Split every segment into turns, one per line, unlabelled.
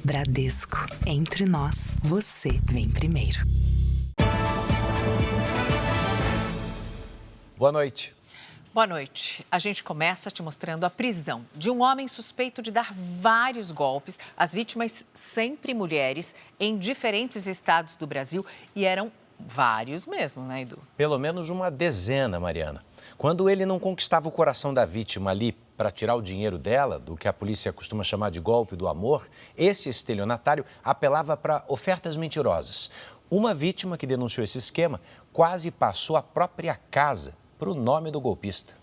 Bradesco. Entre nós, você vem primeiro.
Boa noite.
Boa noite. A gente começa te mostrando a prisão de um homem suspeito de dar vários golpes às vítimas, sempre mulheres, em diferentes estados do Brasil. E eram vários mesmo, né, Edu?
Pelo menos uma dezena, Mariana. Quando ele não conquistava o coração da vítima ali para tirar o dinheiro dela, do que a polícia costuma chamar de golpe do amor, esse estelionatário apelava para ofertas mentirosas. Uma vítima que denunciou esse esquema quase passou a própria casa para o nome do golpista.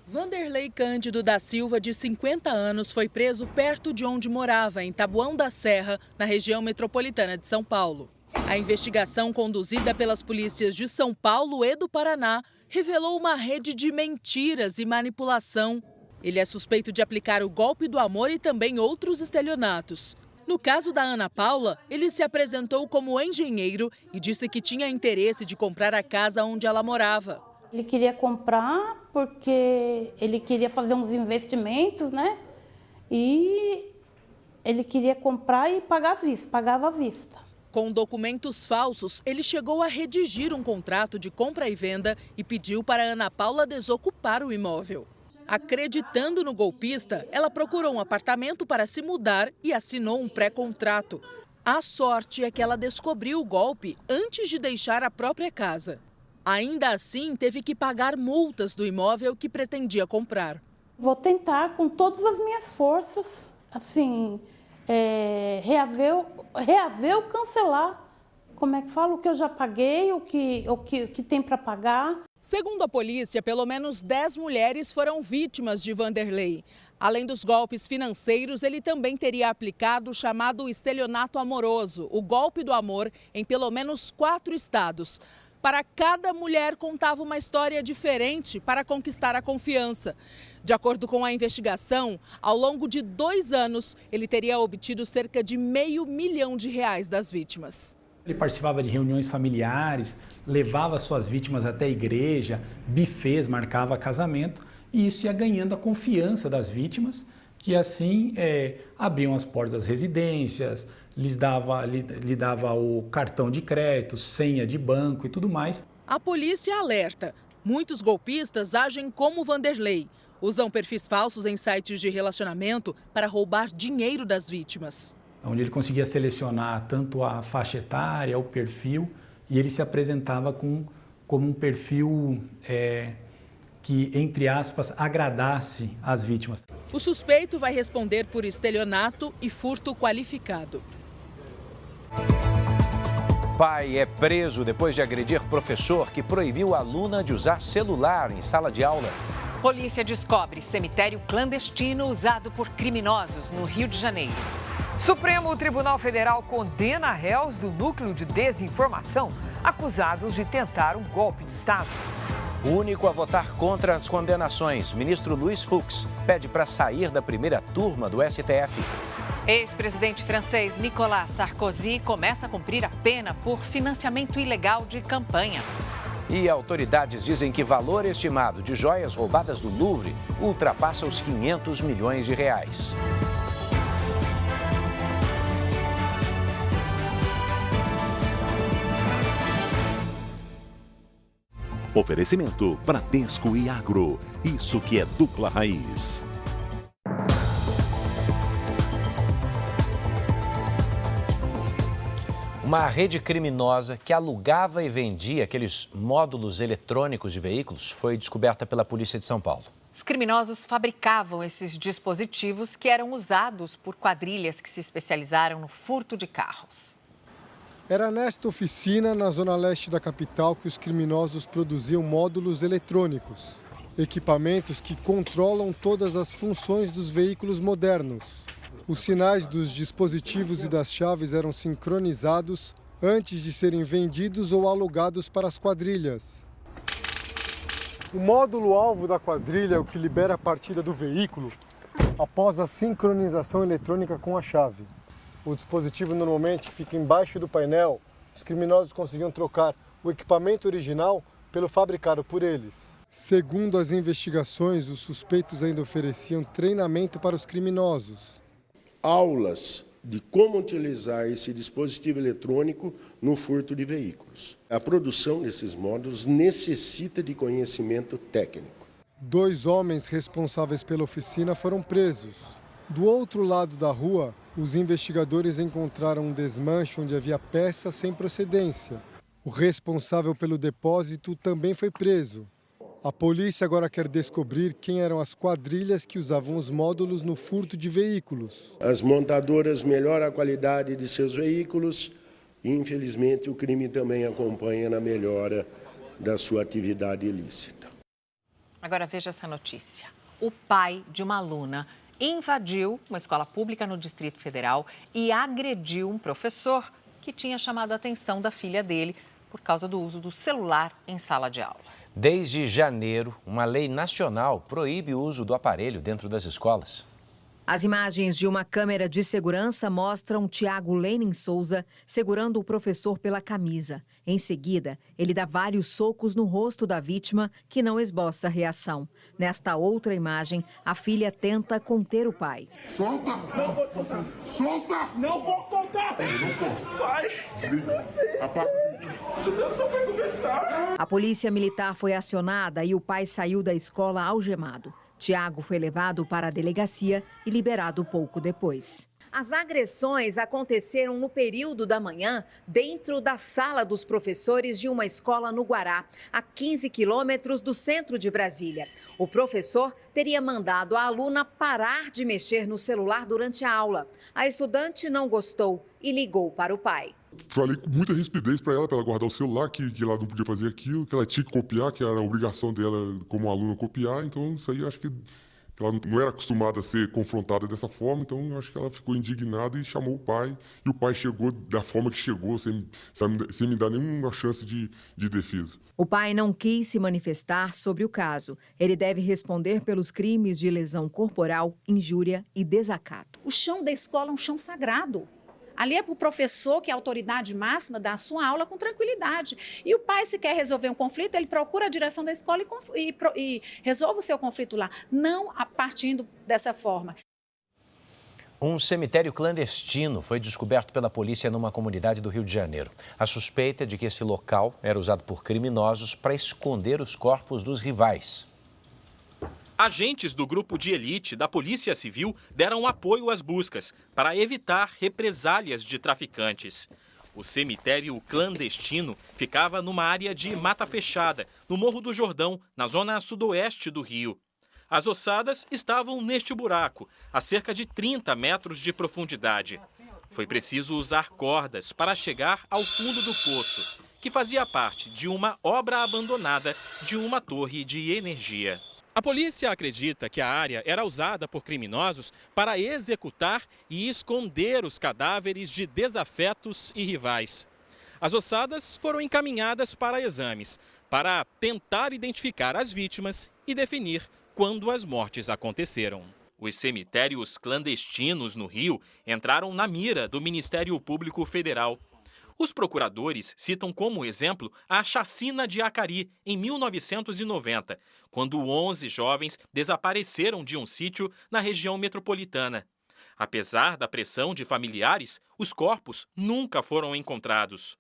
Vanderlei Cândido da Silva, de 50 anos, foi preso perto de onde morava, em Taboão da Serra, na região metropolitana de São Paulo. A investigação conduzida pelas polícias de São Paulo e do Paraná revelou uma rede de mentiras e manipulação. Ele é suspeito de aplicar o golpe do amor e também outros estelionatos. No caso da Ana Paula, ele se apresentou como engenheiro e disse que tinha interesse de comprar a casa onde ela morava.
Ele queria comprar porque ele queria fazer uns investimentos, né? E ele queria comprar e pagava à vista.
Com documentos falsos, ele chegou a redigir um contrato de compra e venda e pediu para Ana Paula desocupar o imóvel. Acreditando no golpista, ela procurou um apartamento para se mudar e assinou um pré-contrato. A sorte é que ela descobriu o golpe antes de deixar a própria casa. Ainda assim, teve que pagar multas do imóvel que pretendia comprar.
Vou tentar, com todas as minhas forças, assim, reaver ou cancelar. Como é que fala? O que eu já paguei, o que tem para pagar.
Segundo a polícia, pelo menos 10 mulheres foram vítimas de Vanderlei. Além dos golpes financeiros, ele também teria aplicado o chamado estelionato amoroso, o golpe do amor, em pelo menos 4 estados. Para cada mulher, contava uma história diferente para conquistar a confiança. De acordo com a investigação, ao longo de 2 anos, ele teria obtido cerca de R$500 mil das vítimas.
Ele participava de reuniões familiares, levava suas vítimas até a igreja, bufês, marcava casamento, e isso ia ganhando a confiança das vítimas, que assim abriam as portas das residências, lhe dava o cartão de crédito, senha de banco e tudo mais.
A polícia alerta. Muitos golpistas agem como Vanderlei. Usam perfis falsos em sites de relacionamento para roubar dinheiro das vítimas.
Onde ele conseguia selecionar tanto a faixa etária, o perfil, e ele se apresentava como um perfil que, entre aspas, agradasse as vítimas.
O suspeito vai responder por estelionato e furto qualificado.
Pai é preso depois de agredir professor que proibiu a aluna de usar celular em sala de aula.
Polícia descobre cemitério clandestino usado por criminosos no Rio de Janeiro.
Supremo Tribunal Federal condena réus do núcleo de desinformação acusados de tentar um golpe de Estado.
O único a votar contra as condenações, ministro Luiz Fux, pede para sair da primeira turma do STF.
Ex-presidente francês Nicolas Sarkozy começa a cumprir a pena por financiamento ilegal de campanha.
E autoridades dizem que valor estimado de joias roubadas do Louvre ultrapassa os R$500 milhões.
Oferecimento Bradesco e Agro. Isso que é dupla raiz.
Uma rede criminosa que alugava e vendia aqueles módulos eletrônicos de veículos foi descoberta pela Polícia de São Paulo.
Os criminosos fabricavam esses dispositivos que eram usados por quadrilhas que se especializaram no furto de carros.
Era nesta oficina, na zona leste da capital, que os criminosos produziam módulos eletrônicos. Equipamentos que controlam todas as funções dos veículos modernos. Os sinais dos dispositivos e das chaves eram sincronizados antes de serem vendidos ou alugados para as quadrilhas. O módulo-alvo da quadrilha é o que libera a partida do veículo após a sincronização eletrônica com a chave. O dispositivo normalmente fica embaixo do painel. Os criminosos conseguiam trocar o equipamento original pelo fabricado por eles. Segundo as investigações, os suspeitos ainda ofereciam treinamento para os criminosos.
Aulas de como utilizar esse dispositivo eletrônico no furto de veículos. A produção desses módulos necessita de conhecimento técnico.
2 homens responsáveis pela oficina foram presos. Do outro lado da rua, os investigadores encontraram um desmanche onde havia peças sem procedência. O responsável pelo depósito também foi preso. A polícia agora quer descobrir quem eram as quadrilhas que usavam os módulos no furto de veículos.
As montadoras melhoram a qualidade de seus veículos e, infelizmente, o crime também acompanha na melhora da sua atividade ilícita.
Agora veja essa notícia. O pai de uma aluna invadiu uma escola pública no Distrito Federal e agrediu um professor que tinha chamado a atenção da filha dele por causa do uso do celular em sala de aula.
Desde janeiro, uma lei nacional proíbe o uso do aparelho dentro das escolas.
As imagens de uma câmera de segurança mostram Tiago Lenin Souza segurando o professor pela camisa. Em seguida, ele dá vários socos no rosto da vítima, que não esboça reação. Nesta outra imagem, a filha tenta conter o pai.
Solta! Não vou te soltar! Solta! Não vou soltar! Não vou. Pai! Desliga! Apaga o vídeo! Só vai começar!
A polícia militar foi acionada e o pai saiu da escola algemado. Tiago foi levado para a delegacia e liberado pouco depois. As agressões aconteceram no período da manhã, dentro da sala dos professores de uma escola no Guará, a 15 quilômetros do centro de Brasília. O professor teria mandado a aluna parar de mexer no celular durante a aula. A estudante não gostou e ligou para o pai.
Falei com muita rispidez para ela guardar o celular, que ela não podia fazer aquilo, que ela tinha que copiar, que era a obrigação dela como aluna copiar. Então, isso aí eu acho que ela não era acostumada a ser confrontada dessa forma, então eu acho que ela ficou indignada e chamou o pai. E o pai chegou da forma que chegou, sem me dar nenhuma chance de defesa.
O pai não quis se manifestar sobre o caso. Ele deve responder pelos crimes de lesão corporal, injúria e desacato.
O chão da escola é um chão sagrado. Ali é para o professor, que é a autoridade máxima, dar a sua aula com tranquilidade. E o pai, se quer resolver um conflito, ele procura a direção da escola e resolve o seu conflito lá, não partindo dessa forma.
Um cemitério clandestino foi descoberto pela polícia numa comunidade do Rio de Janeiro. A suspeita é de que esse local era usado por criminosos para esconder os corpos dos rivais.
Agentes do grupo de elite da Polícia Civil deram apoio às buscas para evitar represálias de traficantes. O cemitério clandestino ficava numa área de mata fechada, no Morro do Jordão, na zona sudoeste do Rio. As ossadas estavam neste buraco, a cerca de 30 metros de profundidade. Foi preciso usar cordas para chegar ao fundo do poço, que fazia parte de uma obra abandonada de uma torre de energia. A polícia acredita que a área era usada por criminosos para executar e esconder os cadáveres de desafetos e rivais. As ossadas foram encaminhadas para exames, para tentar identificar as vítimas e definir quando as mortes aconteceram. Os cemitérios clandestinos no Rio entraram na mira do Ministério Público Federal. Os procuradores citam como exemplo a chacina de Acari, em 1990, quando 11 jovens desapareceram de um sítio na região metropolitana. Apesar da pressão de familiares, os corpos nunca foram encontrados.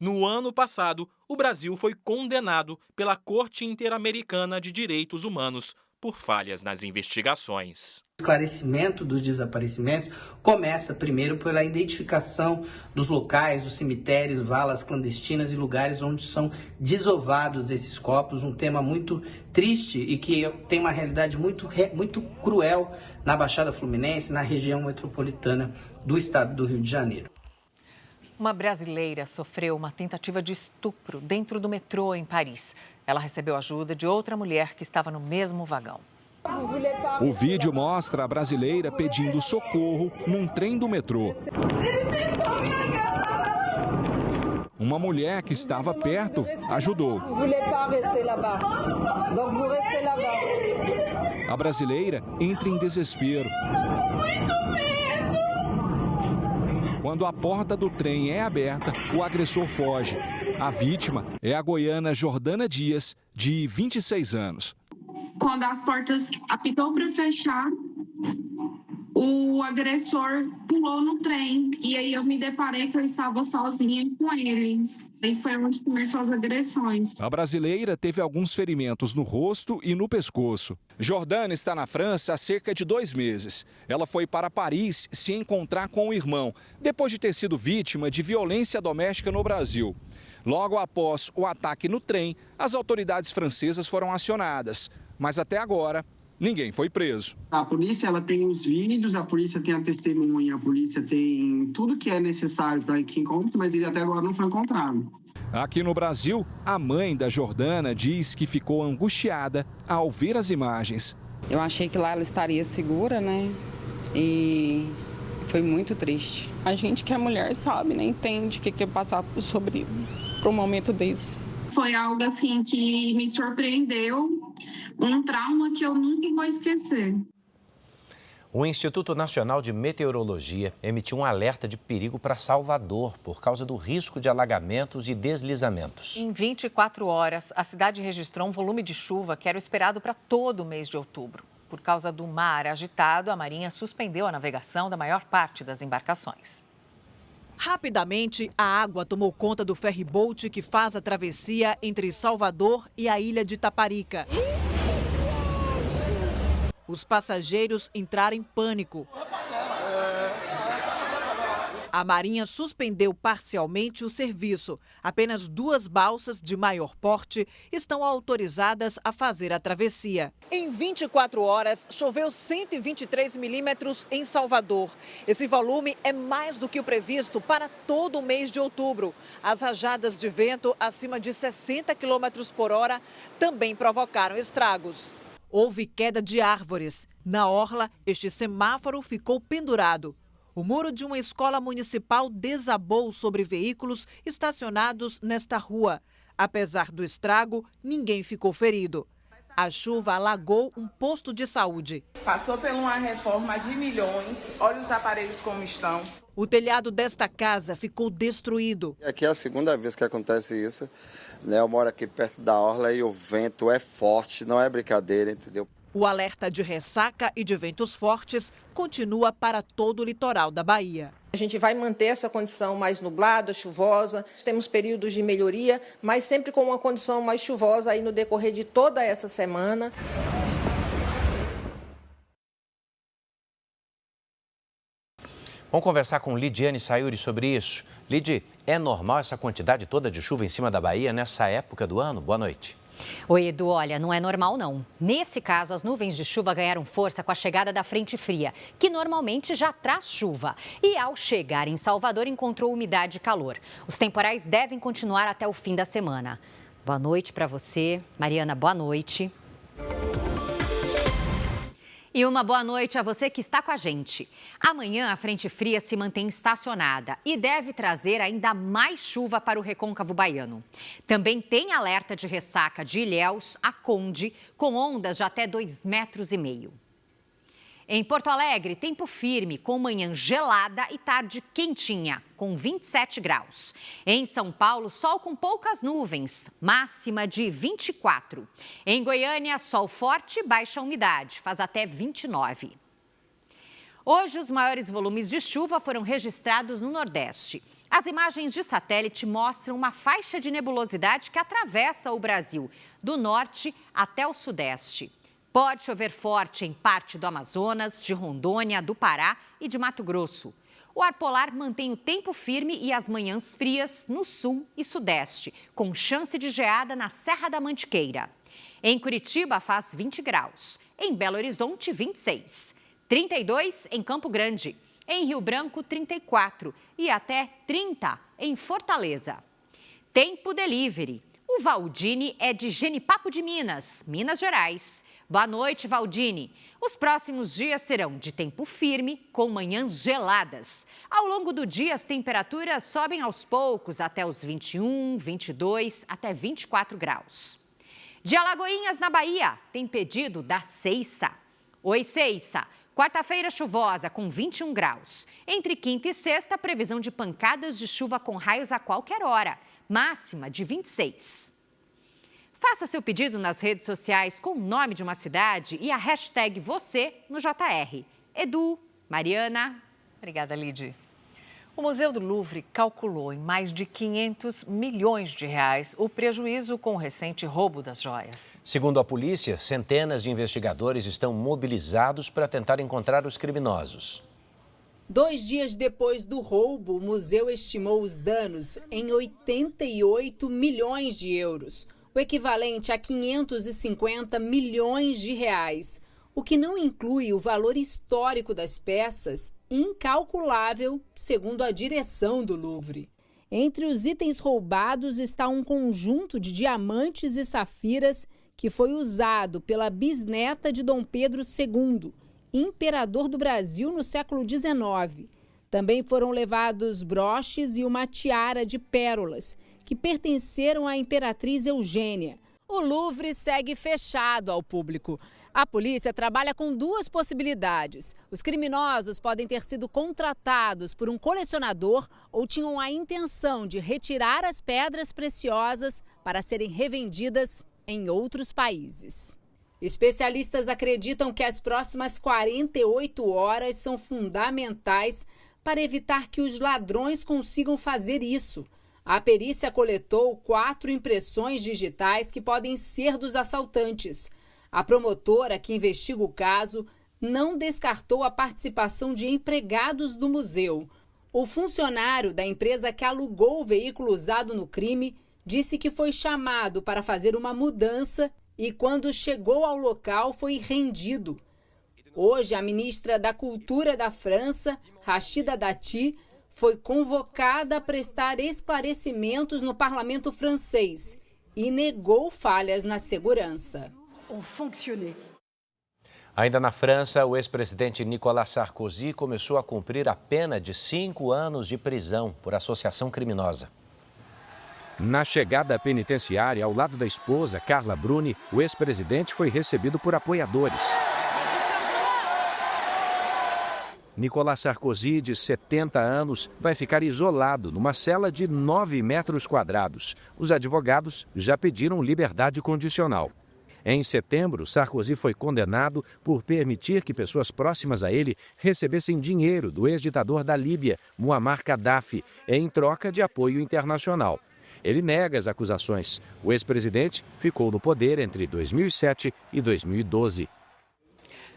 No ano passado, o Brasil foi condenado pela Corte Interamericana de Direitos Humanos por falhas nas investigações.
O esclarecimento dos desaparecimentos começa primeiro pela identificação dos locais, dos cemitérios, valas clandestinas e lugares onde são desovados esses corpos, um tema muito triste e que tem uma realidade muito cruel na Baixada Fluminense, na região metropolitana do estado do Rio de Janeiro.
Uma brasileira sofreu uma tentativa de estupro dentro do metrô em Paris. Ela recebeu ajuda de outra mulher que estava no mesmo vagão.
O vídeo mostra a brasileira pedindo socorro num trem do metrô. Uma mulher que estava perto ajudou. A brasileira entra em desespero. Quando a porta do trem é aberta, o agressor foge. A vítima é a goiana Jordana Dias, de 26 anos.
Quando as portas apitou para fechar, o o agressor pulou no trem e aí eu me deparei que eu estava sozinha com ele. E foi onde começou as agressões.
A brasileira teve alguns ferimentos no rosto e no pescoço. Jordana está na França há cerca de 2 meses. Ela foi para Paris se encontrar com o irmão, depois de ter sido vítima de violência doméstica no Brasil. Logo após o ataque no trem, as autoridades francesas foram acionadas. Mas até agora, ninguém foi preso.
A polícia ela tem os vídeos, a polícia tem a testemunha, a polícia tem tudo que é necessário para que encontre, mas ele até agora não foi encontrado.
Aqui no Brasil, a mãe da Jordana diz que ficou angustiada ao ver as imagens.
Eu achei que lá ela estaria segura, né? E foi muito triste. A gente que é mulher sabe, né? Entende o que é passar por um momento desse.
Foi algo assim que me surpreendeu, um trauma que eu nunca vou esquecer.
O Instituto Nacional de Meteorologia emitiu um alerta de perigo para Salvador por causa do risco de alagamentos e deslizamentos.
Em 24 horas, a cidade registrou um volume de chuva que era o esperado para todo o mês de outubro. Por causa do mar agitado, a Marinha suspendeu a navegação da maior parte das embarcações.
Rapidamente, a água tomou conta do ferry-boat que faz a travessia entre Salvador e a ilha de Taparica. Os passageiros entraram em pânico. A Marinha suspendeu parcialmente o serviço. Apenas 2 balsas de maior porte estão autorizadas a fazer a travessia. Em 24 horas, choveu 123 milímetros em Salvador. Esse volume é mais do que o previsto para todo o mês de outubro. As rajadas de vento acima de 60 quilômetros por hora também provocaram estragos. Houve queda de árvores. Na orla, este semáforo ficou pendurado. O muro de uma escola municipal desabou sobre veículos estacionados nesta rua. Apesar do estrago, ninguém ficou ferido. A chuva alagou um posto de saúde.
Passou por uma reforma de milhões. Olha os aparelhos como estão.
O telhado desta casa ficou destruído.
Aqui é a segunda vez que acontece isso. Eu moro aqui perto da orla e o vento é forte, não é brincadeira, entendeu?
O alerta de ressaca e de ventos fortes continua para todo o litoral da Bahia.
A gente vai manter essa condição mais nublada, chuvosa. Temos períodos de melhoria, mas sempre com uma condição mais chuvosa aí no decorrer de toda essa semana.
Vamos conversar com Lidiane Sayuri sobre isso. Lidi, é normal essa quantidade toda de chuva em cima da Bahia nessa época do ano? Boa noite.
Oi, Edu, olha, não é normal não. Nesse caso, as nuvens de chuva ganharam força com a chegada da frente fria, que normalmente já traz chuva. E ao chegar em Salvador, encontrou umidade e calor. Os temporais devem continuar até o fim da semana. Boa noite para você. Mariana, boa noite. E uma boa noite a você que está com a gente. Amanhã a frente fria se mantém estacionada e deve trazer ainda mais chuva para o recôncavo baiano. Também tem alerta de ressaca de Ilhéus a Conde, com ondas de até 2,5 metros. Em Porto Alegre, tempo firme, com manhã gelada e tarde quentinha, com 27 graus. Em São Paulo, sol com poucas nuvens, máxima de 24. Em Goiânia, sol forte e baixa umidade, faz até 29. Hoje, os maiores volumes de chuva foram registrados no Nordeste. As imagens de satélite mostram uma faixa de nebulosidade que atravessa o Brasil, do norte até o sudeste. Pode chover forte em parte do Amazonas, de Rondônia, do Pará e de Mato Grosso. O ar polar mantém o tempo firme e as manhãs frias no sul e sudeste, com chance de geada na Serra da Mantiqueira. Em Curitiba faz 20 graus, em Belo Horizonte 26, 32 em Campo Grande, em Rio Branco 34 e até 30 em Fortaleza. Tempo delivery. O Valdini é de Genipapo de Minas, Minas Gerais. Boa noite, Valdini. Os próximos dias serão de tempo firme, com manhãs geladas. Ao longo do dia, as temperaturas sobem aos poucos, até os 21, 22, até 24 graus. De Alagoinhas, na Bahia, tem pedido da Ceiça. Oi, Ceiça. Quarta-feira chuvosa, com 21 graus. Entre quinta e sexta, previsão de pancadas de chuva com raios a qualquer hora. Máxima de 26. Faça seu pedido nas redes sociais com o nome de uma cidade e a hashtag você no JR. Edu, Mariana.
Obrigada, Lid. O Museu do Louvre calculou em mais de 500 milhões de reais o prejuízo com o recente roubo das joias.
Segundo a polícia, centenas de investigadores estão mobilizados para tentar encontrar os criminosos.
2 dias depois do roubo, o museu estimou os danos em 88 milhões de euros, o equivalente a 550 milhões de reais, o que não inclui o valor histórico das peças, incalculável, segundo a direção do Louvre. Entre os itens roubados está um conjunto de diamantes e safiras que foi usado pela bisneta de Dom Pedro II, imperador do Brasil no século XIX. Também foram levados broches e uma tiara de pérolas, que pertenceram à imperatriz Eugênia. O Louvre segue fechado ao público. A polícia trabalha com 2 possibilidades. Os criminosos podem ter sido contratados por um colecionador ou tinham a intenção de retirar as pedras preciosas para serem revendidas em outros países. Especialistas acreditam que as próximas 48 horas são fundamentais para evitar que os ladrões consigam fazer isso. A perícia coletou 4 impressões digitais que podem ser dos assaltantes. A promotora que investiga o caso não descartou a participação de empregados do museu. O funcionário da empresa que alugou o veículo usado no crime disse que foi chamado para fazer uma mudança e, quando chegou ao local, foi rendido. Hoje, a ministra da Cultura da França, Rachida Dati, foi convocada a prestar esclarecimentos no parlamento francês e negou falhas na segurança.
Ainda na França, o ex-presidente Nicolas Sarkozy começou a cumprir a pena de 5 anos de prisão por associação criminosa.
Na chegada penitenciária ao lado da esposa, Carla Bruni, o ex-presidente foi recebido por apoiadores. Nicolas Sarkozy, de 70 anos, vai ficar isolado numa cela de 9 metros quadrados. Os advogados já pediram liberdade condicional. Em setembro, Sarkozy foi condenado por permitir que pessoas próximas a ele recebessem dinheiro do ex-ditador da Líbia, Muammar Gaddafi, em troca de apoio internacional. Ele nega as acusações. O ex-presidente ficou no poder entre 2007 e 2012.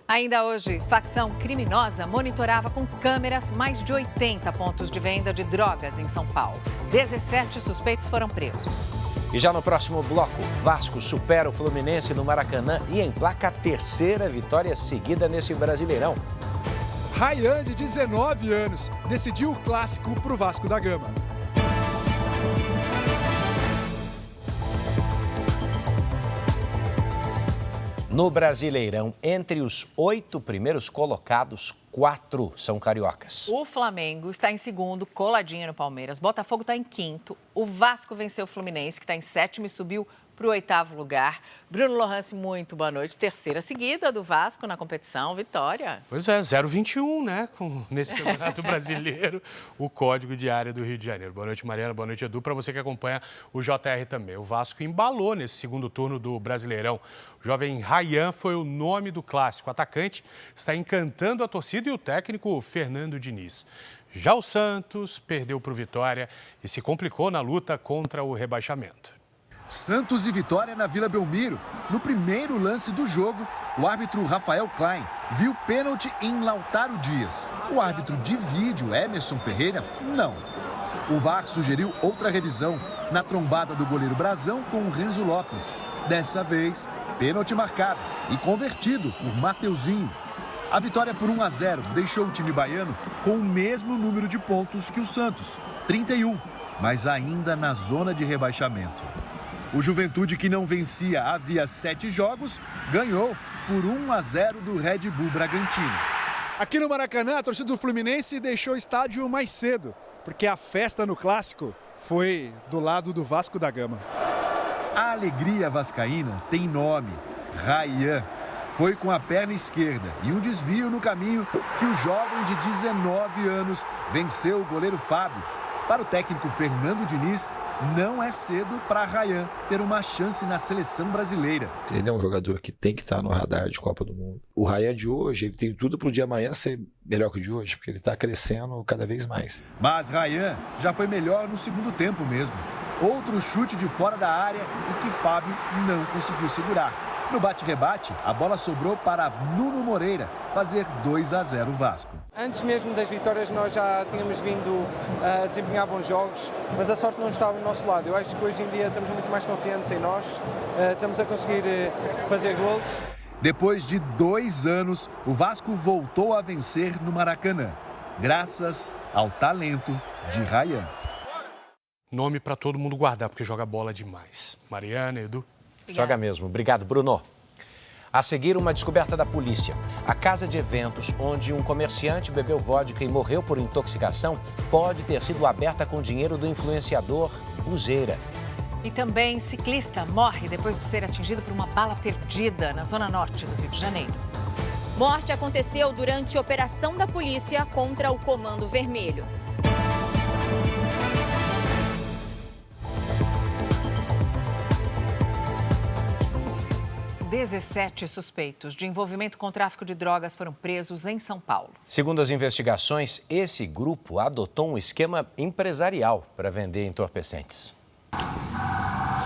Ainda hoje, facção criminosa monitorava com câmeras mais de 80 pontos de venda de drogas em São Paulo. 17 suspeitos foram presos.
E já no próximo bloco, Vasco supera o Fluminense no Maracanã e emplaca a 3ª vitória seguida nesse Brasileirão.
Rayan, de 19 anos, decidiu o clássico para o Vasco da Gama.
No Brasileirão, entre os 8 primeiros colocados, 4 são cariocas.
O Flamengo está em segundo, coladinho no Palmeiras. Botafogo está em quinto. O Vasco venceu o Fluminense, que está em sétimo e subiu para o 8º lugar. Bruno Lohance, muito boa noite. 3ª seguida do Vasco na competição, vitória.
Pois é, 0,21, né? Nesse Campeonato Brasileiro, o código de área do Rio de Janeiro. Boa noite, Mariana. Boa noite, Edu. Para você que acompanha o JR também. O Vasco embalou nesse segundo turno do Brasileirão. O jovem Rayan foi o nome do clássico. O atacante está encantando a torcida e o técnico Fernando Diniz. Já o Santos perdeu para o Vitória e se complicou na luta contra o rebaixamento.
Santos e Vitória na Vila Belmiro. No primeiro lance do jogo, o árbitro Rafael Klein viu pênalti em Lautaro Dias. O árbitro de vídeo, Emerson Ferreira, não. O VAR sugeriu outra revisão na trombada do goleiro Brazão com o Renzo Lopes. Dessa vez, pênalti marcado e convertido por Mateuzinho. A vitória por 1-0 deixou o time baiano com o mesmo número de pontos que o Santos, 31, mas ainda na zona de rebaixamento. O Juventude, que não vencia havia 7 jogos, ganhou por 1-0 do Red Bull Bragantino.
Aqui no Maracanã, a torcida do Fluminense deixou o estádio mais cedo, porque a festa no clássico foi do lado do Vasco da Gama.
A alegria vascaína tem nome, Rayan. Foi com a perna esquerda e um desvio no caminho que o jovem de 19 anos venceu o goleiro Fábio. Para o técnico Fernando Diniz, não é cedo para Rayan ter uma chance na seleção brasileira.
Ele é um jogador que tem que estar no radar de Copa do Mundo. O Rayan de hoje, ele tem tudo para o de amanhã ser
melhor que o de hoje, porque ele está crescendo cada vez mais.
Mas Ryan já foi melhor no segundo tempo mesmo. Outro chute de fora da área e que Fábio não conseguiu segurar. No bate-rebate, a bola sobrou para Nuno Moreira fazer 2-0 o Vasco.
Antes mesmo das vitórias nós já tínhamos vindo a desempenhar bons jogos, mas a sorte não estava do nosso lado. Eu acho que hoje em dia estamos muito mais confiantes em nós, estamos a conseguir fazer golos.
Depois de 2 anos, o Vasco voltou a vencer no Maracanã, graças ao talento de Ryan.
Nome para todo mundo guardar, porque joga bola demais. Mariana, Edu.
Joga mesmo. Obrigado, Bruno. A seguir, uma descoberta da polícia. A casa de eventos onde um comerciante bebeu vodka e morreu por intoxicação pode ter sido aberta com dinheiro do influenciador Uzeira.
E também ciclista morre depois de ser atingido por uma bala perdida na zona norte do Rio de Janeiro.
Morte aconteceu durante a operação da polícia contra o Comando Vermelho.
Dezessete suspeitos de envolvimento com tráfico de drogas foram presos em São Paulo.
Segundo as investigações, esse grupo adotou um esquema empresarial para vender entorpecentes.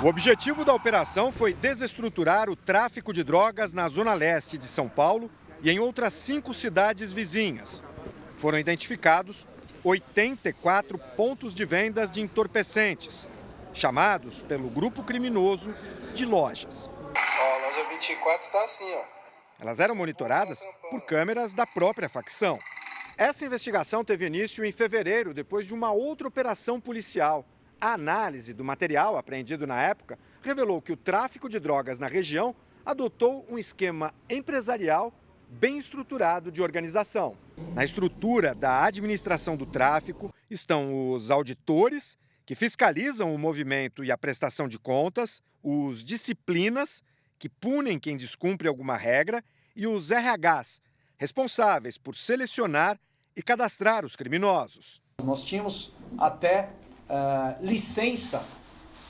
O objetivo da operação foi desestruturar o tráfico de drogas na zona leste de São Paulo e em outras 5 cidades vizinhas. Foram identificados 84 pontos de vendas de entorpecentes, chamados pelo grupo criminoso de lojas.
A loja 24 está assim, ó.
Elas eram monitoradas por câmeras da própria facção. Essa investigação teve início em fevereiro, depois de uma outra operação policial. A análise do material apreendido na época revelou que o tráfico de drogas na região adotou um esquema empresarial bem estruturado de organização. Na estrutura da administração do tráfico estão os auditores, que fiscalizam o movimento e a prestação de contas, os disciplinas, que punem quem descumpre alguma regra, e os RHs, responsáveis por selecionar e cadastrar os criminosos.
Nós tínhamos até licença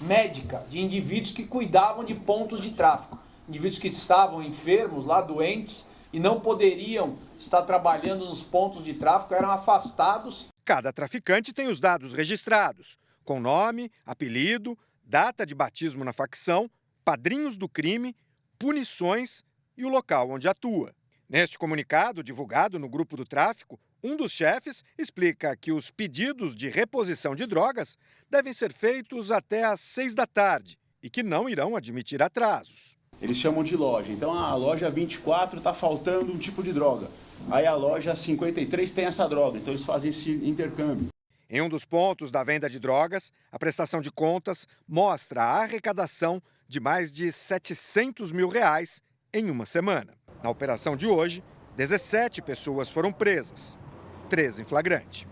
médica de indivíduos que cuidavam de pontos de tráfico. Indivíduos que estavam enfermos, lá doentes, e não poderiam estar trabalhando nos pontos de tráfico, eram afastados.
Cada traficante tem os dados registrados, com nome, apelido, data de batismo na facção, padrinhos do crime, punições e o local onde atua. Neste comunicado, divulgado no grupo do tráfico, um dos chefes explica que os pedidos de reposição de drogas devem ser feitos até às 6 da tarde e que não irão admitir atrasos.
Eles chamam de loja. Então, a loja 24 está faltando um tipo de droga. Aí a loja 53 tem essa droga. Então, eles fazem esse intercâmbio.
Em um dos pontos da venda de drogas, a prestação de contas mostra a arrecadação de mais de R$700 mil em uma semana. Na operação de hoje, 17 pessoas foram presas, 3 em flagrante.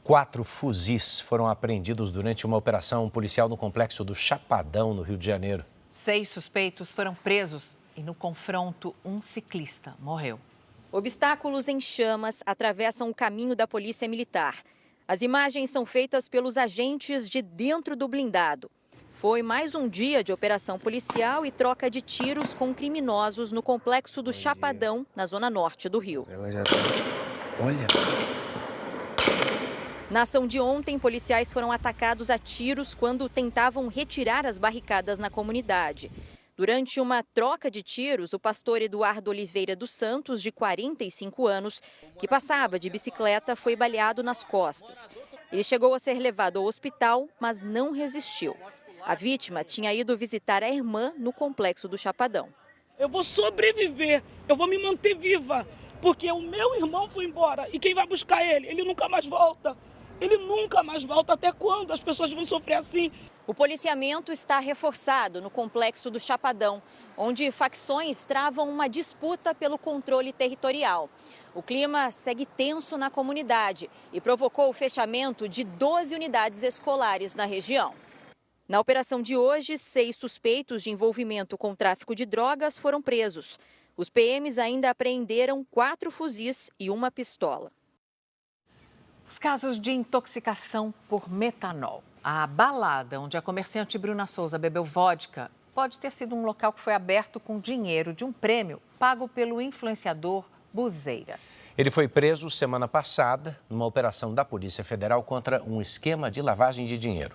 4 fuzis foram apreendidos durante uma operação policial no complexo do Chapadão, no Rio de Janeiro.
6 suspeitos foram presos e, no confronto, um ciclista morreu.
Obstáculos em chamas atravessam o caminho da Polícia Militar. As imagens são feitas pelos agentes de dentro do blindado. Foi mais um dia de operação policial e troca de tiros com criminosos no complexo do Chapadão, na zona norte do Rio.
Ela já tá... Olha...
Na ação de ontem, policiais foram atacados a tiros quando tentavam retirar as barricadas na comunidade. Durante uma troca de tiros, o pastor Eduardo Oliveira dos Santos, de 45 anos, que passava de bicicleta, foi baleado nas costas. Ele chegou a ser levado ao hospital, mas não resistiu. A vítima tinha ido visitar a irmã no complexo do Chapadão.
Eu vou sobreviver, eu vou me manter viva, porque o meu irmão foi embora e quem vai buscar ele? Ele nunca mais volta. Ele nunca mais volta. Até quando as pessoas vão sofrer assim?
O policiamento está reforçado no complexo do Chapadão, onde facções travam uma disputa pelo controle territorial. O clima segue tenso na comunidade e provocou o fechamento de 12 unidades escolares na região. Na operação de hoje, 6 suspeitos de envolvimento com tráfico de drogas foram presos. Os PMs ainda apreenderam 4 fuzis e uma pistola.
Os casos de intoxicação por metanol. A balada onde a comerciante Bruna Souza bebeu vodka pode ter sido um local que foi aberto com dinheiro de um prêmio pago pelo influenciador Buzeira.
Ele foi preso semana passada numa operação da Polícia Federal contra um esquema de lavagem de dinheiro.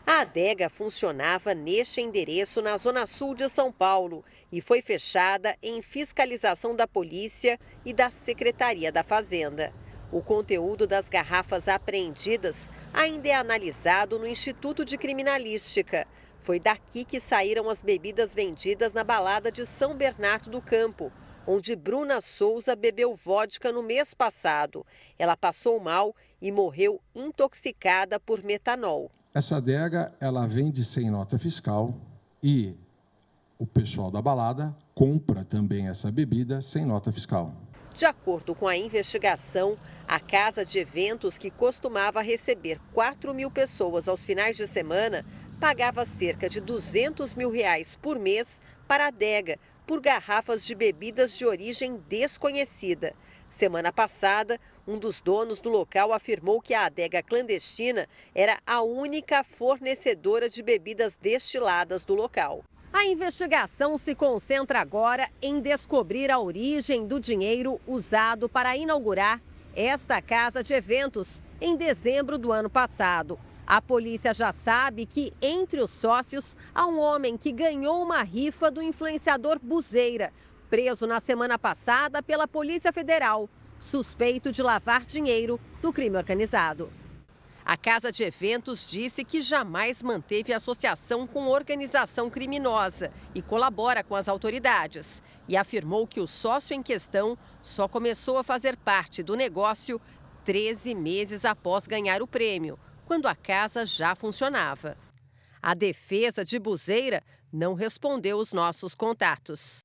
A adega funcionava neste endereço na Zona Sul de São Paulo e foi fechada em fiscalização da polícia e da Secretaria da Fazenda. O conteúdo das garrafas apreendidas ainda é analisado no Instituto de Criminalística. Foi daqui que saíram as bebidas vendidas na balada de São Bernardo do Campo, onde Bruna Souza bebeu vodka no mês passado. Ela passou mal e morreu intoxicada por metanol.
Essa adega, ela vende sem nota fiscal e o pessoal da balada compra também essa bebida sem nota fiscal.
De acordo com a investigação, a casa de eventos que costumava receber 4 mil pessoas aos finais de semana pagava cerca de R$200 mil por mês para a adega por garrafas de bebidas de origem desconhecida. Semana passada, um dos donos do local afirmou que a adega clandestina era a única fornecedora de bebidas destiladas do local. A investigação se concentra agora em descobrir a origem do dinheiro usado para inaugurar esta casa de eventos em dezembro do ano passado. A polícia já sabe que entre os sócios há um homem que ganhou uma rifa do influenciador Buzeira, preso na semana passada pela Polícia Federal, suspeito de lavar dinheiro do crime organizado. A casa de eventos disse que jamais manteve associação com organização criminosa e colabora com as autoridades. E afirmou que o sócio em questão só começou a fazer parte do negócio 13 meses após ganhar o prêmio, quando a casa já funcionava. A defesa de Buzeira não respondeu os nossos contatos.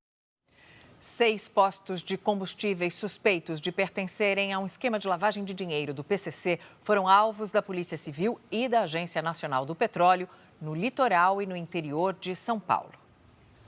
6 postos de combustíveis suspeitos de pertencerem a um esquema de lavagem de dinheiro do PCC foram alvos da Polícia Civil e da Agência Nacional do Petróleo no litoral e no interior de São Paulo.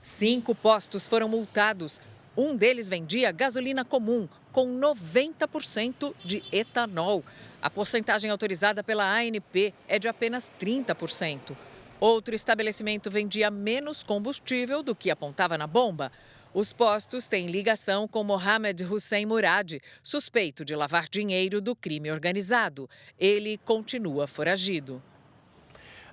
5 postos foram multados. Um deles vendia gasolina comum com 90% de etanol. A porcentagem autorizada pela ANP é de apenas 30%. Outro estabelecimento vendia menos combustível do que apontava na bomba. Os postos têm ligação com Mohamed Hussein Murad, suspeito de lavar dinheiro do crime organizado. Ele continua foragido.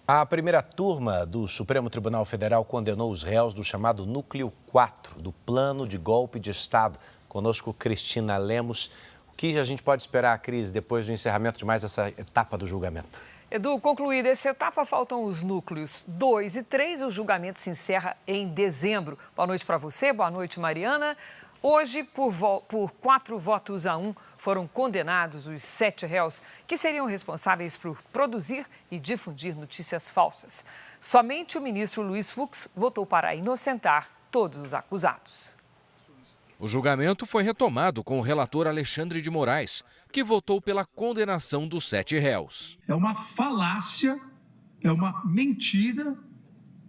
A primeira turma do Supremo Tribunal Federal condenou os réus do chamado Núcleo 4 do Plano de Golpe de Estado. Conosco, Cristina Lemos. O que a gente pode esperar, Cris, depois do encerramento de mais essa etapa do julgamento?
Edu, concluída essa etapa, faltam os núcleos 2 e 3. O julgamento se encerra em dezembro. Boa noite para você, boa noite, Mariana. Hoje, por 4 votos a 1, foram condenados os 7 réus que seriam responsáveis por produzir e difundir notícias falsas. Somente o ministro Luiz Fux votou para inocentar todos os acusados.
O julgamento foi retomado com o relator Alexandre de Moraes, que votou pela condenação dos 7 réus.
É uma falácia, é uma mentira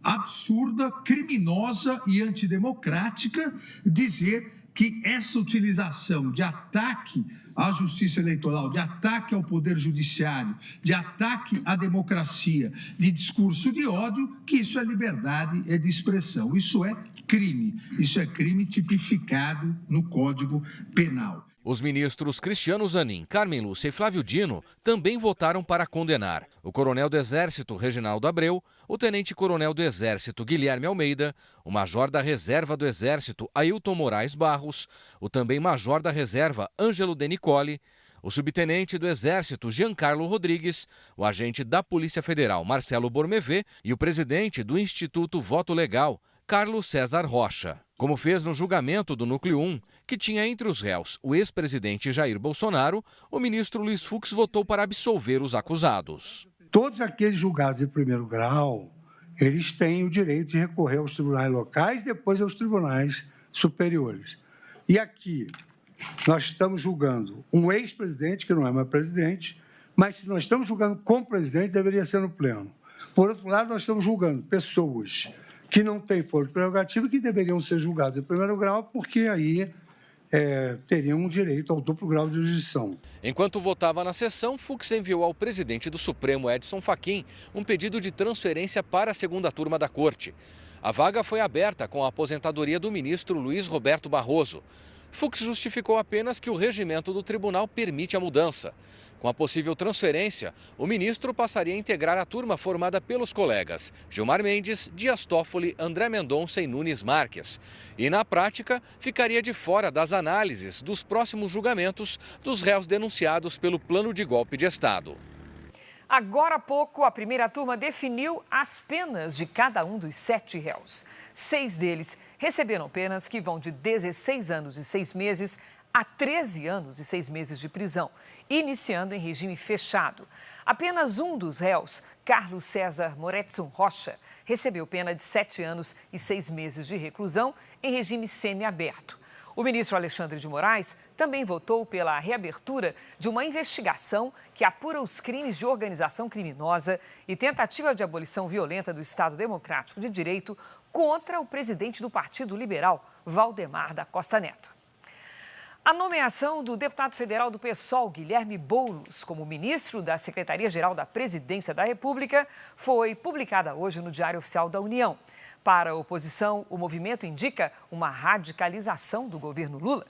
absurda, criminosa e antidemocrática dizer que essa utilização de ataque à justiça eleitoral, de ataque ao poder judiciário, de ataque à democracia, de discurso de ódio, que isso é liberdade de expressão. Isso é crime. Isso é crime tipificado no Código Penal.
Os ministros Cristiano Zanin, Carmen Lúcia e Flávio Dino também votaram para condenar o coronel do Exército Reginaldo Abreu, o tenente-coronel do Exército Guilherme Almeida, o major da Reserva do Exército Ailton Moraes Barros, o também major da Reserva Ângelo De Nicoli, o subtenente do Exército Giancarlo Rodrigues, o agente da Polícia Federal Marcelo Bormevê e o presidente do Instituto Voto Legal, Carlos César Rocha. Como fez no julgamento do Núcleo 1, que tinha entre os réus o ex-presidente Jair Bolsonaro, o ministro Luiz Fux votou para absolver os acusados.
Todos aqueles julgados em primeiro grau, eles têm o direito de recorrer aos tribunais locais e depois aos tribunais superiores. E aqui, nós estamos julgando um ex-presidente, que não é mais presidente, mas se nós estamos julgando como presidente, deveria ser no pleno. Por outro lado, nós estamos julgando pessoas que não têm foro de prerrogativa e que deveriam ser julgados em primeiro grau, porque aí teriam um direito ao duplo grau de jurisdição.
Enquanto votava na sessão, Fux enviou ao presidente do Supremo, Edson Fachin, um pedido de transferência para a segunda turma da Corte. A vaga foi aberta com a aposentadoria do ministro Luiz Roberto Barroso. Fux justificou apenas que o regimento do tribunal permite a mudança. Com a possível transferência, o ministro passaria a integrar a turma formada pelos colegas Gilmar Mendes, Dias Toffoli, André Mendonça e Nunes Marques. E, na prática, ficaria de fora das análises dos próximos julgamentos dos réus denunciados pelo plano de golpe de Estado.
Agora há pouco, a primeira turma definiu as penas de cada um dos 7 réus. 6 deles receberam penas que vão de 16 anos e 6 meses a 13 anos e 6 meses de prisão, iniciando em regime fechado. Apenas um dos réus, Carlos César Moretson Rocha, recebeu pena de 7 anos e 6 meses de reclusão em regime semiaberto. O ministro Alexandre de Moraes também votou pela reabertura de uma investigação que apura os crimes de organização criminosa e tentativa de abolição violenta do Estado Democrático de Direito contra o presidente do Partido Liberal, Valdemar da Costa Neto. A nomeação do deputado federal do PSOL, Guilherme Boulos, como ministro da Secretaria-Geral da Presidência da República, foi publicada hoje no Diário Oficial da União. Para a oposição, o movimento indica uma radicalização do governo Lula.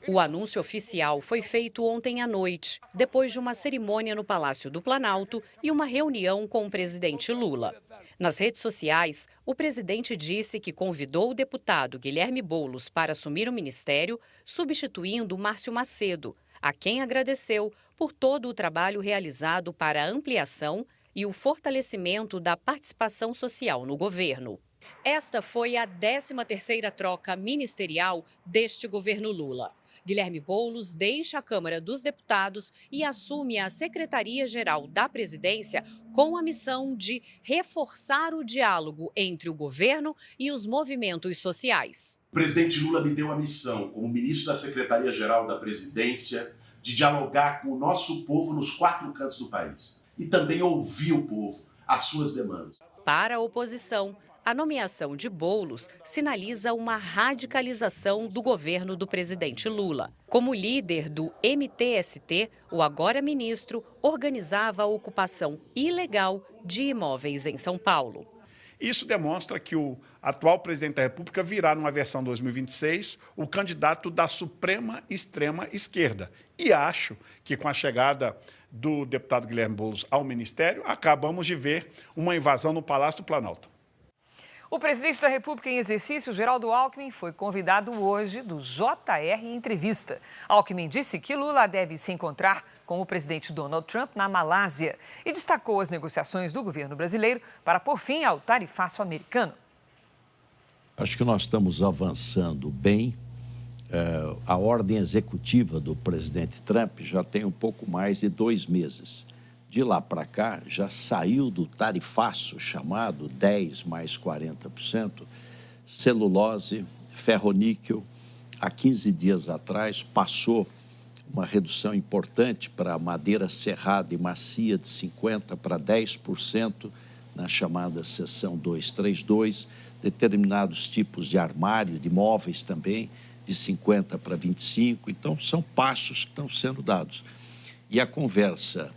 O anúncio oficial foi feito ontem à noite, depois de uma cerimônia no Palácio do Planalto e uma reunião com o presidente Lula. Nas redes sociais, o presidente disse que convidou o deputado Guilherme Boulos para assumir o ministério, substituindo Márcio Macedo, a quem agradeceu por todo o trabalho realizado para a ampliação e o fortalecimento da participação social no governo. Esta foi a 13ª troca ministerial deste governo Lula. Guilherme Boulos deixa a Câmara dos Deputados e assume a Secretaria-Geral da Presidência com a missão de reforçar o diálogo entre o governo e os movimentos sociais.
O presidente Lula me deu a missão, como ministro da Secretaria-Geral da Presidência, de dialogar com o nosso povo nos 4 cantos do país e também ouvir o povo, as suas demandas.
Para a oposição, a nomeação de Boulos sinaliza uma radicalização do governo do presidente Lula. Como líder do MTST, o agora ministro organizava a ocupação ilegal de imóveis em São Paulo.
Isso demonstra que o atual presidente da República virá, numa versão 2026, o candidato da suprema extrema esquerda. E acho que, com a chegada do deputado Guilherme Boulos ao ministério, acabamos de ver uma invasão no Palácio do Planalto.
O presidente da República em exercício, Geraldo Alckmin, foi convidado hoje do JR em entrevista. Alckmin disse que Lula deve se encontrar com o presidente Donald Trump na Malásia e destacou as negociações do governo brasileiro para pôr fim ao tarifaço americano.
Acho que nós estamos avançando bem. A ordem executiva do presidente Trump já tem um pouco mais de 2 meses. De lá para cá, já saiu do tarifaço chamado 10 mais 40%, celulose, ferroníquel. Há 15 dias atrás, passou uma redução importante para madeira serrada e macia de 50% para 10% na chamada seção 232, determinados tipos de armário, de móveis também, de 50% para 25%. Então, são passos que estão sendo dados. E a conversa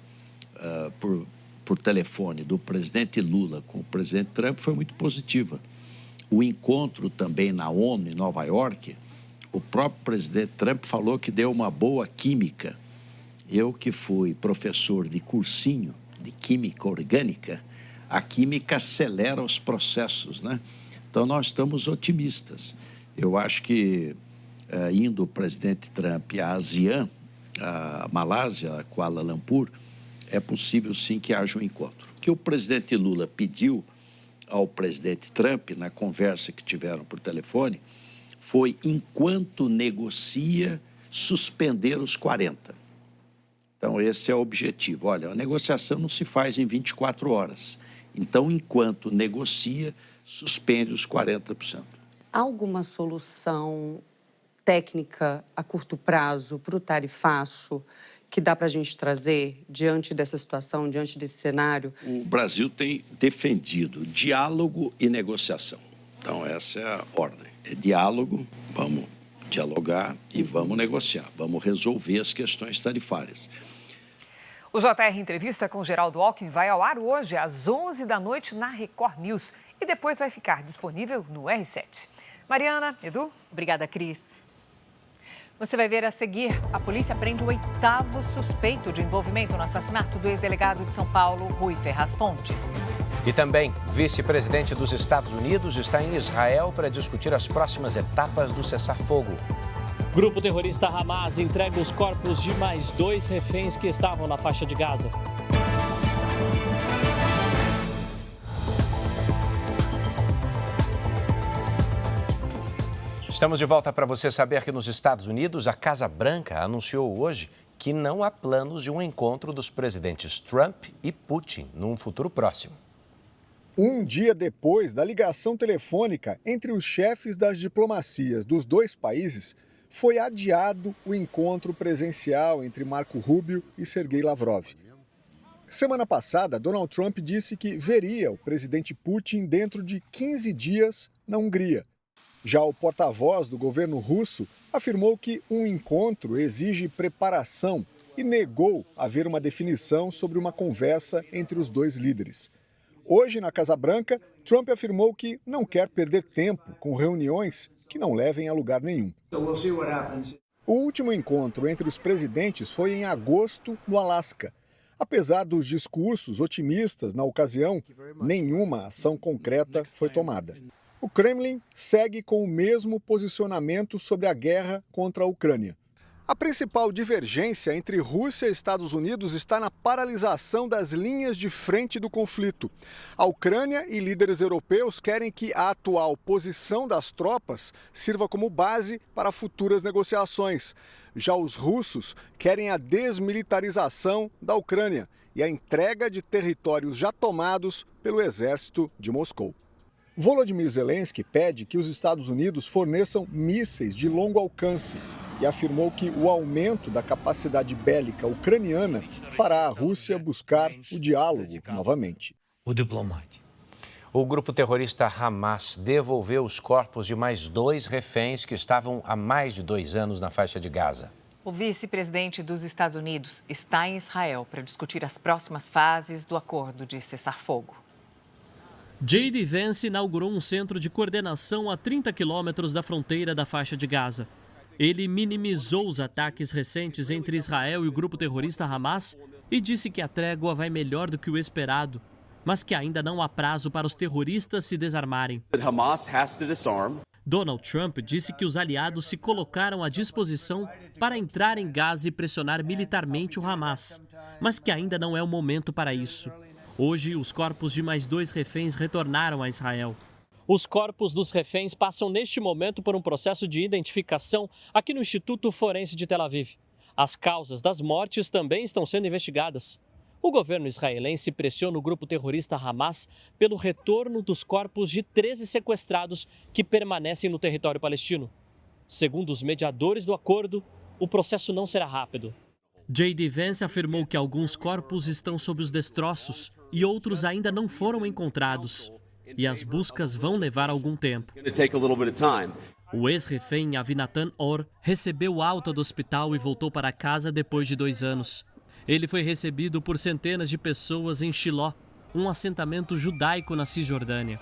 por telefone do presidente Lula com o presidente Trump foi muito positiva. O encontro também na ONU, em Nova York, o próprio presidente Trump falou que deu uma boa química. Eu, que fui professor de cursinho de química orgânica, a química acelera os processos, né? Então, nós estamos otimistas. Eu acho que, indo o presidente Trump à ASEAN, a Malásia, a Kuala Lumpur, é possível, sim, que haja um encontro. O que o presidente Lula pediu ao presidente Trump, na conversa que tiveram por telefone, foi, enquanto negocia, suspender os 40. Então, esse é o objetivo. Olha, a negociação não se faz em 24 horas. Então, enquanto negocia, suspende os 40%.
Há alguma solução técnica a curto prazo para o tarifaço que dá para a gente trazer diante dessa situação, diante desse cenário?
O Brasil tem defendido diálogo e negociação. Então, essa é a ordem. É diálogo, vamos dialogar e vamos negociar. Vamos resolver as questões tarifárias.
O JR Entrevista com Geraldo Alckmin vai ao ar hoje, às 11 da noite, na Record News. E depois vai ficar disponível no R7. Mariana, Edu?
Obrigada, Cris. Você vai ver a seguir. A polícia prende o 8º suspeito de envolvimento no assassinato do ex-delegado de São Paulo, Rui Ferraz Fontes.
E também, vice-presidente dos Estados Unidos está em Israel para discutir as próximas etapas do cessar-fogo.
Grupo terrorista Hamas entrega os corpos de mais 2 reféns que estavam na faixa de Gaza.
Estamos de volta para você saber que nos Estados Unidos, a Casa Branca anunciou hoje que não há planos de um encontro dos presidentes Trump e Putin num futuro próximo.
Um dia depois da ligação telefônica entre os chefes das diplomacias dos dois países, foi adiado o encontro presencial entre Marco Rubio e Sergei Lavrov. Semana passada, Donald Trump disse que veria o presidente Putin dentro de 15 dias na Hungria. Já o porta-voz do governo russo afirmou que um encontro exige preparação e negou haver uma definição sobre uma conversa entre os dois líderes. Hoje, na Casa Branca, Trump afirmou que não quer perder tempo com reuniões que não levem a lugar nenhum. O último encontro entre os presidentes foi em agosto, no Alasca. Apesar dos discursos otimistas na ocasião, nenhuma ação concreta foi tomada. O Kremlin segue com o mesmo posicionamento sobre a guerra contra a Ucrânia. A principal divergência entre Rússia e Estados Unidos está na paralisação das linhas de frente do conflito. A Ucrânia e líderes europeus querem que a atual posição das tropas sirva como base para futuras negociações. Já os russos querem a desmilitarização da Ucrânia e a entrega de territórios já tomados pelo exército de Moscou. Volodymyr Zelensky pede que os Estados Unidos forneçam mísseis de longo alcance e afirmou que o aumento da capacidade bélica ucraniana fará a Rússia buscar o diálogo novamente.
O grupo terrorista Hamas devolveu os corpos de mais 2 reféns que estavam há mais de 2 anos na faixa de Gaza.
O vice-presidente dos Estados Unidos está em Israel para discutir as próximas fases do acordo de cessar-fogo.
J.D. Vance inaugurou um centro de coordenação a 30 quilômetros da fronteira da faixa de Gaza. Ele minimizou os ataques recentes entre Israel e o grupo terrorista Hamas e disse que a trégua vai melhor do que o esperado, mas que ainda não há prazo para os terroristas se desarmarem. Donald Trump disse que os aliados se colocaram à disposição para entrar em Gaza e pressionar militarmente o Hamas, mas que ainda não é o momento para isso. Hoje, os corpos de mais 2 reféns retornaram a Israel. Os corpos dos reféns passam neste momento por um processo de identificação aqui no Instituto Forense de Tel Aviv. As causas das mortes também estão sendo investigadas. O governo israelense pressiona o grupo terrorista Hamas pelo retorno dos corpos de 13 sequestrados que permanecem no território palestino. Segundo os mediadores do acordo, o processo não será rápido. J.D. Vance afirmou que alguns corpos estão sob os destroços e outros ainda não foram encontrados. E as buscas vão levar algum tempo. O ex-refém Avinatan Or recebeu alta do hospital e voltou para casa depois de 2 anos. Ele foi recebido por centenas de pessoas em Shiló, um assentamento judaico na Cisjordânia.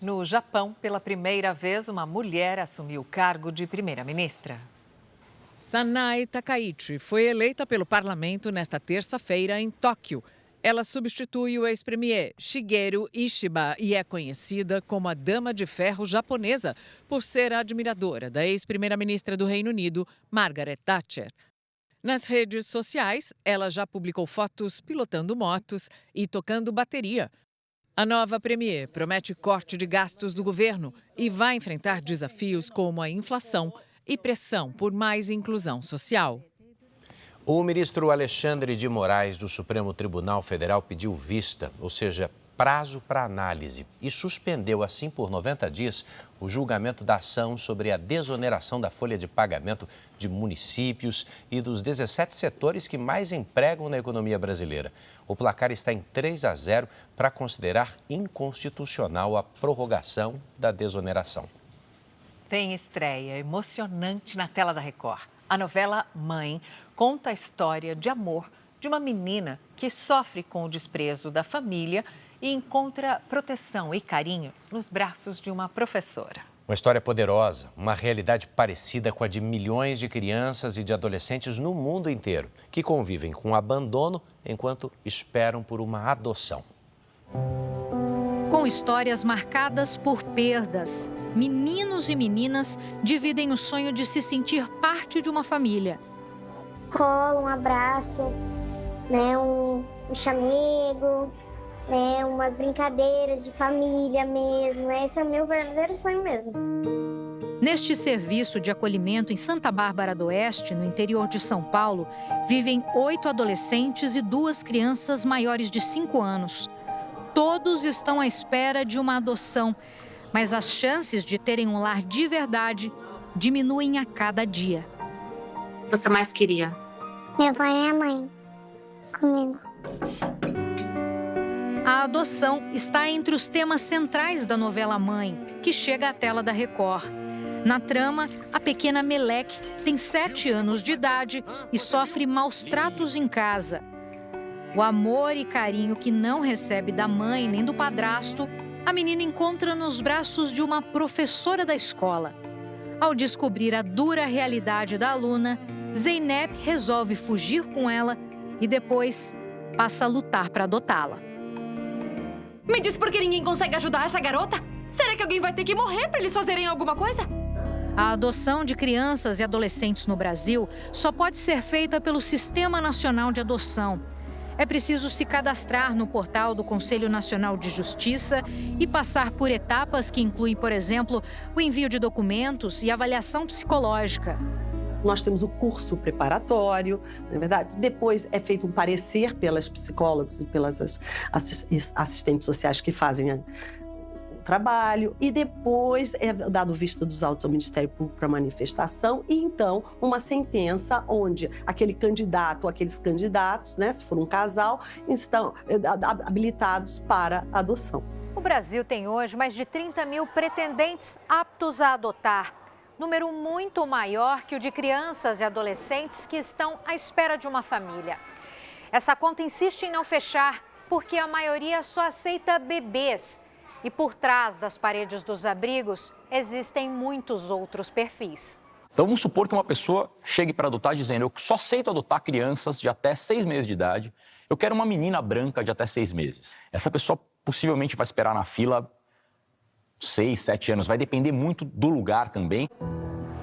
No Japão, pela primeira vez, uma mulher assumiu o cargo de primeira-ministra.
Sanae Takaichi foi eleita pelo parlamento nesta terça-feira em Tóquio. Ela substitui o ex-premier Shigeru Ishiba e é conhecida como a Dama de Ferro japonesa por ser admiradora da ex-primeira-ministra do Reino Unido, Margaret Thatcher. Nas redes sociais, ela já publicou fotos pilotando motos e tocando bateria. A nova premier promete corte de gastos do governo e vai enfrentar desafios como a inflação e pressão por mais inclusão social.
O ministro Alexandre de Moraes, do Supremo Tribunal Federal, pediu vista, ou seja, prazo para análise, e suspendeu assim por 90 dias o julgamento da ação sobre a desoneração da folha de pagamento de municípios e dos 17 setores que mais empregam na economia brasileira. O placar está em 3-0 para considerar inconstitucional a prorrogação da desoneração.
Tem estreia emocionante na tela da Record. A novela Mãe conta a história de amor de uma menina que sofre com o desprezo da família e encontra proteção e carinho nos braços de uma professora.
Uma história poderosa, uma realidade parecida com a de milhões de crianças e de adolescentes no mundo inteiro, que convivem com o abandono enquanto esperam por uma adoção.
Com histórias marcadas por perdas, meninos e meninas dividem o sonho de se sentir parte de uma família.
Colo, um abraço, né, um chamego, né, umas brincadeiras de família mesmo. Esse é o meu verdadeiro sonho mesmo.
Neste serviço de acolhimento em Santa Bárbara do Oeste, no interior de São Paulo, vivem 8 adolescentes e 2 crianças maiores de 5 anos. Todos estão à espera de uma adoção, mas as chances de terem um lar de verdade diminuem a cada dia.
O que você mais queria? Meu pai e minha mãe. Comigo.
A adoção está entre os temas centrais da novela Mãe, que chega à tela da Record. Na trama, a pequena Meleque tem 7 anos de idade e sofre maus tratos em casa. O amor e carinho que não recebe da mãe nem do padrasto, a menina encontra nos braços de uma professora da escola. Ao descobrir a dura realidade da aluna, Zeynep resolve fugir com ela e depois passa a lutar para adotá-la.
Me diz por que ninguém consegue ajudar essa garota? Será que alguém vai ter que morrer para eles fazerem alguma coisa?
A adoção de crianças e adolescentes no Brasil só pode ser feita pelo Sistema Nacional de Adoção. É preciso se cadastrar no portal do Conselho Nacional de Justiça e passar por etapas que incluem, por exemplo, o envio de documentos e avaliação psicológica.
Nós temos o curso preparatório, não é verdade? Depois é feito um parecer pelas psicólogas e pelas assistentes sociais que fazem o trabalho. E depois é dado vista dos autos ao Ministério Público para manifestação e, então, uma sentença onde aquele candidato ou aqueles candidatos, né, se for um casal, estão habilitados para adoção.
O Brasil tem hoje mais de 30 mil pretendentes aptos a adotar. Número muito maior que o de crianças e adolescentes que estão à espera de uma família. Essa conta insiste em não fechar porque a maioria só aceita bebês. E por trás das paredes dos abrigos existem muitos outros perfis.
Então vamos supor que uma pessoa chegue para adotar dizendo: eu só aceito adotar crianças de até 6 meses de idade, eu quero uma menina branca de até 6 meses. Essa pessoa possivelmente vai esperar na fila 6, 7 anos, vai depender muito do lugar também.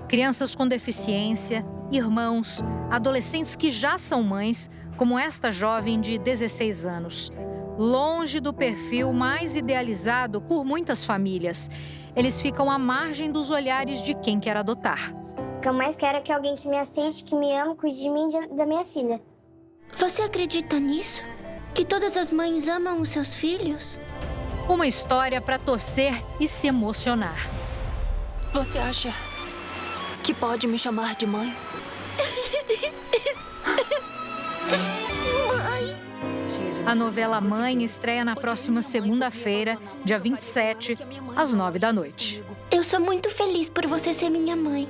Crianças com deficiência, irmãos, adolescentes que já são mães, como esta jovem de 16 anos. Longe do perfil mais idealizado por muitas famílias. Eles ficam à margem dos olhares de quem quer adotar.
O que eu mais quero é que alguém que me aceite, que me ama, cuide de mim e da minha filha.
Você acredita nisso? Que todas as mães amam os seus filhos?
Uma história para torcer e se emocionar.
Você acha que pode me chamar de mãe? Mãe!
A novela Mãe estreia na próxima segunda-feira, dia 27, às 9 da noite.
Eu sou muito feliz por você ser minha mãe.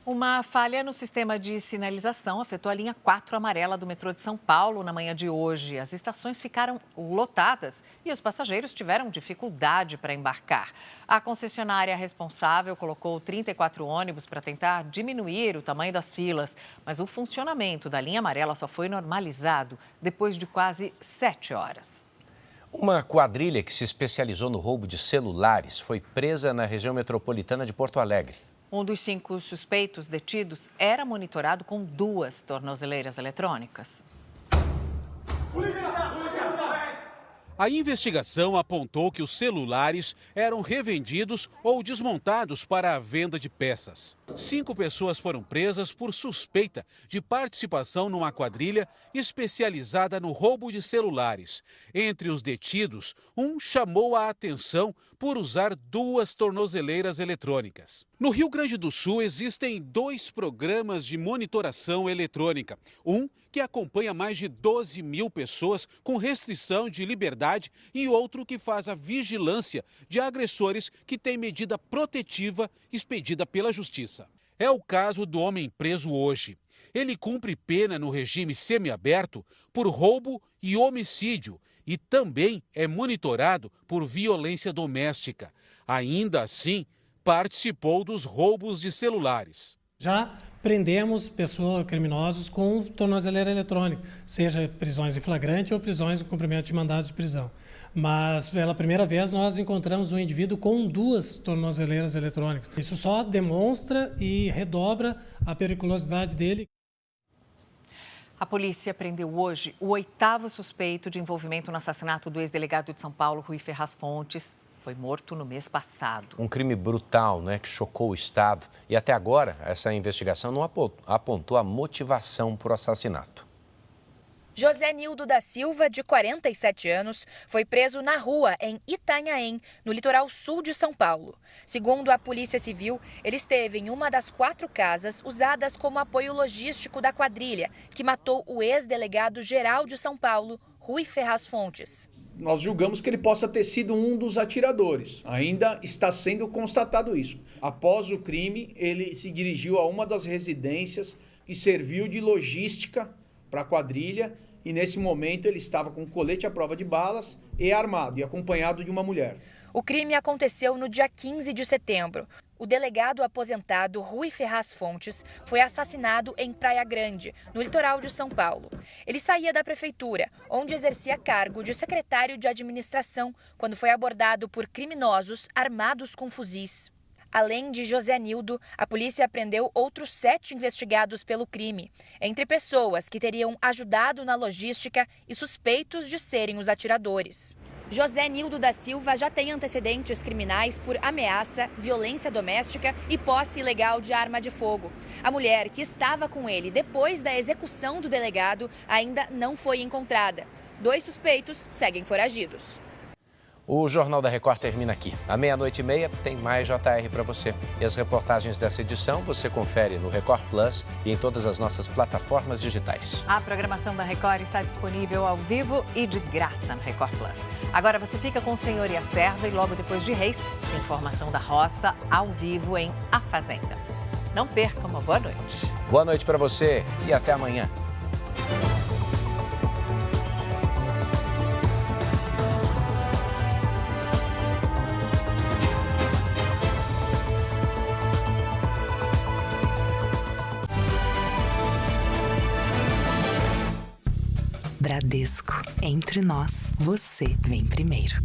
Uma falha no sistema de sinalização afetou a linha 4 amarela do metrô de São Paulo na manhã de hoje. As estações ficaram lotadas e os passageiros tiveram dificuldade para embarcar. A concessionária responsável colocou 34 ônibus para tentar diminuir o tamanho das filas, mas o funcionamento da linha amarela só foi normalizado depois de quase 7 horas.
Uma quadrilha que se especializou no roubo de celulares foi presa na região metropolitana de Porto Alegre.
Um dos 5 suspeitos detidos era monitorado com 2 tornozeleiras eletrônicas.
A investigação apontou que os celulares eram revendidos ou desmontados para a venda de peças. 5 pessoas foram presas por suspeita de participação numa quadrilha especializada no roubo de celulares. Entre os detidos, um chamou a atenção por usar 2 tornozeleiras eletrônicas. No Rio Grande do Sul existem 2 programas de monitoração eletrônica. Um que acompanha mais de 12 mil pessoas com restrição de liberdade e outro que faz a vigilância de agressores que tem medida protetiva expedida pela Justiça. É o caso do homem preso hoje. Ele cumpre pena no regime semiaberto por roubo e homicídio e também é monitorado por violência doméstica. Ainda assim, participou dos roubos de celulares.
Já prendemos criminosos com tornozeleira eletrônica, seja prisões em flagrante ou prisões com cumprimento de mandados de prisão. Mas, pela primeira vez, nós encontramos um indivíduo com 2 tornozeleiras eletrônicas. Isso só demonstra e redobra a periculosidade dele.
A polícia prendeu hoje o 8º suspeito de envolvimento no assassinato do ex-delegado de São Paulo, Rui Ferraz Fontes. Foi morto no mês passado.
Um crime brutal, né, que chocou o Estado. E até agora, essa investigação não apontou a motivação para o assassinato.
José Nildo da Silva, de 47 anos, foi preso na rua em Itanhaém, no litoral sul de São Paulo. Segundo a Polícia Civil, ele esteve em uma das 4 casas usadas como apoio logístico da quadrilha, que matou o ex-delegado-geral de São Paulo, Rui Ferraz Fontes.
Nós julgamos que ele possa ter sido um dos atiradores. Ainda está sendo constatado isso. Após o crime, ele se dirigiu a uma das residências que serviu de logística para a quadrilha e nesse momento ele estava com colete à prova de balas e armado e acompanhado de uma mulher.
O crime aconteceu no dia 15 de setembro. O delegado aposentado Rui Ferraz Fontes foi assassinado em Praia Grande, no litoral de São Paulo. Ele saía da prefeitura, onde exercia cargo de secretário de administração, quando foi abordado por criminosos armados com fuzis. Além de José Nildo, a polícia prendeu outros 7 investigados pelo crime, entre pessoas que teriam ajudado na logística e suspeitos de serem os atiradores. José Nildo da Silva já tem antecedentes criminais por ameaça, violência doméstica e posse ilegal de arma de fogo. A mulher que estava com ele depois da execução do delegado ainda não foi encontrada. 2 suspeitos seguem foragidos.
O Jornal da Record termina aqui. À 00:30 tem mais JR para você. E as reportagens dessa edição você confere no Record Plus e em todas as nossas plataformas digitais.
A programação da Record está disponível ao vivo e de graça no Record Plus. Agora você fica com o Senhor e a Serva e logo depois de Reis, tem informação da roça ao vivo em A Fazenda. Não perca uma boa noite.
Boa noite para você e até amanhã.
Bradesco, entre nós, você vem primeiro.